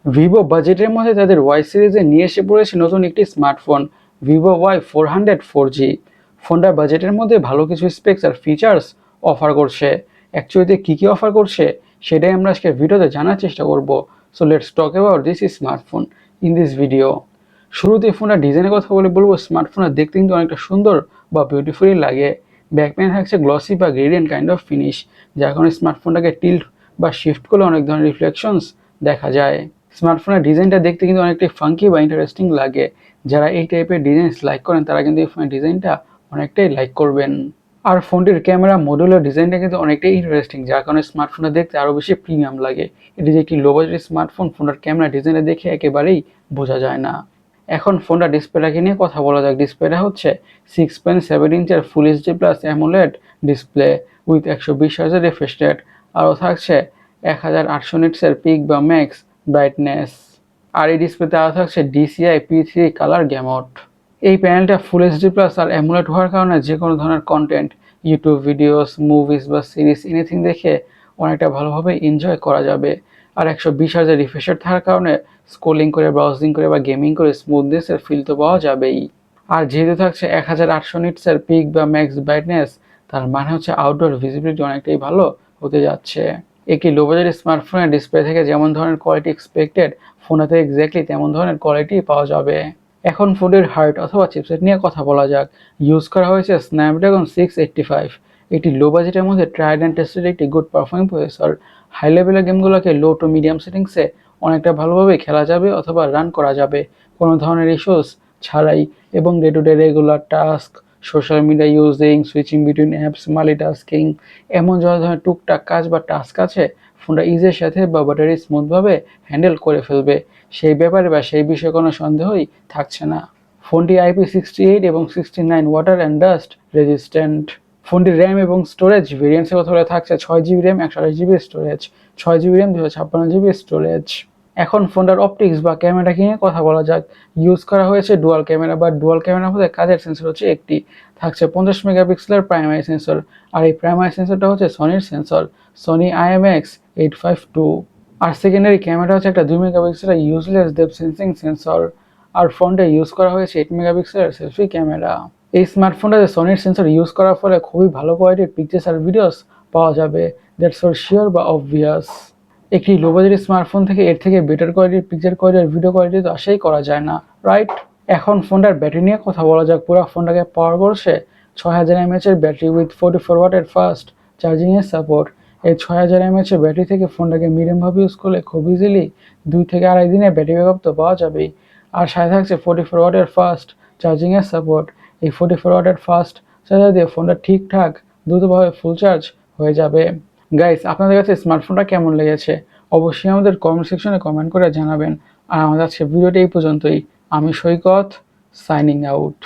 Vivo বাজেটের মধ্যে তাদের ওয়াই সিরিজে নিয়ে এসে পড়েছে নতুন একটি স্মার্টফোন ভিভো Y400 4G। ফোনটা বাজেটের মধ্যে ভালো কিছু স্পেকস আর ফিচার্স অফার করছে। অ্যাকচুয়ালিতে কী কী অফার করছে সেটাই আমরা আজকে ভিডিওতে জানার চেষ্টা করব। So let's talk about this smartphone in this video. শুরুতে ফোনের ডিজাইনের কথা বলবো স্মার্টফোনটা দেখতে কিন্তু অনেকটা সুন্দর বা বিউটিফুলি লাগে। ব্যাকপ্যানে থাকছে গ্লসি বা গ্রেডিয়েন্ট কাইন্ড অফ ফিনিশ, যার কারণে স্মার্টফোনটাকে টিল্ট বা শিফট করলে অনেক ধরনের রিফ্লেকশনস দেখা যায়। স্মার্টফোনের ডিজাইনটা দেখতে কিন্তু অনেকটাই ফাঙ্কি বা ইন্টারেস্টিং লাগে। যারা এই টাইপের ডিজাইনস লাইক করেন তারা কিন্তু এই ফোনের ডিজাইনটা অনেকটাই লাইক করবেন। আর ফোনটির ক্যামেরা মডুলার ডিজাইনটা কিন্তু অনেকটাই ইন্টারেস্টিং, যার কারণে স্মার্টফোনটা দেখতে আরও বেশি প্রিমিয়াম লাগে। এটি যে একটি লো বাজেটের স্মার্টফোন, ফোনটার ক্যামেরা ডিজাইনটা দেখে একেবারেই বোঝা যায় না। এখন ফোনটা ডিসপ্লেটাকে নিয়ে কথা বলা যাক। ডিসপ্লেটা হচ্ছে 6.7 ইঞ্চের full HD plus AMOLED display with 120 Hz refresh rate. আরও থাকছে 1800 নিটসের পিক বা ম্যাক্স ব্রাইটনেস। আর এই ডিসপ্লেতে আরও থাকছে DCI P3 কালার গ্যামট। এই প্যানেলটা ফুল এইচডি প্লাস আর অ্যামোলেড হওয়ার কারণে যে কোনো ধরনের কন্টেন্ট, ইউটিউব ভিডিওস, মুভিজ বা সিরিজ এনিথিং দেখে অনেকটা ভালোভাবে এনজয় করা যাবে। আর 120 Hz রিফ্রেশ রেট থাকার কারণে স্ক্রোলিং করে, ব্রাউজিং করে বা গেমিং করে স্মুথনেসের ফিল তো পাওয়া যাবেই। আর যেহেতু থাকছে 1800 নিটসের পিক বা ম্যাক্স ব্রাইটনেস, তার মানে হচ্ছে আউটডোর ভিজিবিলিটি অনেকটাই ভালো হতে যাচ্ছে। একটি লো বাজেট স্মার্টফোনের ডিসপ্লে থেকে যেমন ধরনের কোয়ালিটি এক্সপেক্টেড, ফোনেতে এক্স্যাক্টলি তেমন ধরনের কোয়ালিটি পাওয়া যাবে। এখন ফোনের হার্ট অথবা চিপসেট নিয়ে কথা বলা যাক। ইউজ করা হয়েছে স্ন্যাপড্রাগন 685। এটি লো বাজেটের মধ্যে ট্রাইড অ্যান্ড টেস্টেড একটি গুড পারফর্মিং প্রসেসর। হাই লেভেলের গেমগুলোকে লো টু মিডিয়াম সেটিংসে অনেকটা ভালোভাবে খেলা যাবে অথবা রান করা যাবে কোনো ধরনের ইস্যুস ছাড়াই। এবং day to day regular task, social media using, switching between apps, multitasking, এমন যত ধরনের টুকটাক কাজ বা টাস্ক আছে ফোনটা ইজের সাথে বা ব্যাটারি স্মুথভাবে হ্যান্ডেল করে ফেলবে। সেই ব্যাপারে বা সেই বিষয়ে কোনো সন্দেহই থাকছে না। ফোনটি IP68 এবং 69 ওয়াটার অ্যান্ড ডাস্ট রেজিস্ট্যান্ট। ফোনটির র্যাম এবং স্টোরেজ ভেরিয়েন্টসের কথা বলে থাকছে 6GB RAM, 128GB storage, 6GB RAM, 256GB storage. এখন ফোনটার অপটিক্স বা ক্যামেরা নিয়ে কথা বলা যাক। ইউজ করা হয়েছে ডুয়াল ক্যামেরা বা ডুয়াল ক্যামেরার মধ্যে কাজের সেন্সর হচ্ছে একটি। থাকছে 50 মেগাপিক্সেলের প্রাইমারি সেন্সর। আর এই প্রাইমারি সেন্সরটা হচ্ছে সনির সেন্সর, সনি IMX852। আর সেকেন্ডারি ক্যামেরা হচ্ছে একটা 2 মেগাপিক্সেলের ইউজলেস ডেপথ সেন্সিং সেন্সর। আর ফ্রন্টে ইউজ করা হয়েছে 8 মেগাপিক্সেলের সেলফি ক্যামেরা। এই স্মার্টফোনটাতে সনির সেন্সর ইউজ করার ফলে খুবই ভালো কোয়ালিটির পিকচার্স আর ভিডিওস পাওয়া যাবে। দ্যাটস ফর শিওর বা অবভিয়াস। একটি লো বাজেট স্মার্টফোন থেকে এর থেকে বেটার কোয়ালিটির পিকচার কোয়ালিটি আর ভিডিও কোয়ালিটি তো আশাই করা যায় না, রাইট? এখন ফোনটার ব্যাটারি নিয়ে কথা বলা যাক। পুরো ফোনটাকে পাওয়ার করছে 6000 mAh এর ব্যাটারি উইথ 44 ওয়াটের ফাস্ট চার্জিংয়ের সাপোর্ট। এই 6000 mAh এর ব্যাটারি থেকে ফোনটাকে মিডিয়ামভাবে ইউজ করলে খুব ইজিলি 2 থেকে আড়াই দিনের ব্যাটারি ব্যাকআপ তো পাওয়া যাবেই। আর সাথে থাকছে 44 ওয়াটের ফাস্ট চার্জিংয়ের সাপোর্ট। এই 44 ওয়াটের ফাস্ট চার্জার দিয়ে ফোনটা ঠিকঠাক দ্রুতভাবে ফুল চার্জ হয়ে যাবে। গাইস, আপনাদের কাছে স্মার্টফোনটা কেমন লেগেছে অবশ্যই আমাদের কমেন্ট সেকশনে কমেন্ট করে জানাবেন। আর আমাদের আজকে ভিডিওটি এই পর্যন্তই। আমি সৈকত, সাইনিং আউট।